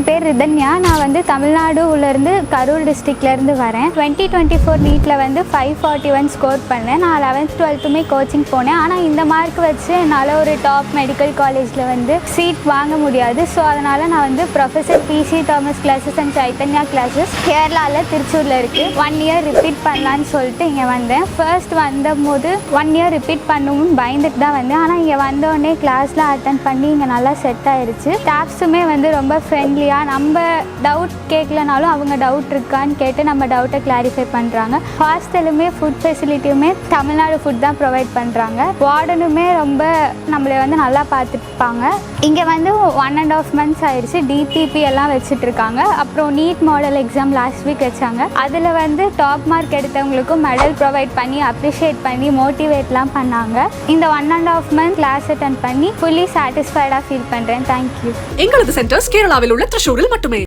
என் பேர் ரிதன்யா. நான் வந்து தமிழ்நாடுலேருந்து கரூர் டிஸ்ட்ரிக்ட்லேருந்து வரேன். 2024 நீட்டில் வந்து 541 ஸ்கோர் பண்ணேன். நான் 11th 12th கோச்சிங் போனேன். ஆனால் இந்த மார்க் வச்சு என்னால் ஒரு டாப் மெடிக்கல் காலேஜில் வந்து சீட் வாங்க முடியாது. ஸோ அதனால் நான் வந்து professor P C Thomas classes and Chaitanya classes கேரளாவில் திருச்சூரில் இருக்குது 1 இயர் ரிப்பீட் பண்ணலான்னு சொல்லிட்டு இங்கே வந்தேன். ஃபர்ஸ்ட் வந்தபோது 1 இயர் ரிப்பீட் பண்ணணும்னு பயந்துட்டு தான் வந்தேன். ஆனால் இங்கே வந்தோடனே கிளாஸ்லாம் அட்டன் பண்ணி இங்கே நல்லா செட் ஆயிடுச்சு. ஸ்டாஃப்ஸுமே வந்து ரொம்ப ஃப்ரெண்ட்லியாக, நம்ம டவுட் கேட்கலனாலும் அவங்க டவுட் இருக்கான்னு கேட்டு நம்ம டவுட்டை கிளாரிஃபை பண்ணுறாங்க. ஹாஸ்டலுமே ஃபுட் ஃபெசிலிட்டியுமே தமிழ்நாடு ஃபுட் தான் ப்ரொவைட் பண்ணுறாங்க. வார்டனுமே ரொம்ப நம்மளை வந்து நல்லா பார்த்துப்பாங்க. இங்கே வந்து 1.5 months ஆயிடுச்சு. டிபிபி எல்லாம் வச்சுட்ருக்காங்க. அப்புறம் NEET model exam last week வச்சாங்க. அதில் வந்து டாப் மார்க் எடுத்தவங்களுக்கும் மெடல் ப்ரொவைட் பண்ணி அப்ரிஷியேட் பண்ணி மோட்டிவேட்லாம் பண்ணாங்க. இந்த 1.5 months கிளாஸ் அட்டன் பண்ணி ஃபுல்லி சாட்டிஸ்ஃபைடாக ஃபீல் பண்ணுறேன். தேங்க்யூ. எங்களது சென்டர்ஸ் கேரளாவில் உள்ள திருச்சூரில் மட்டுமே.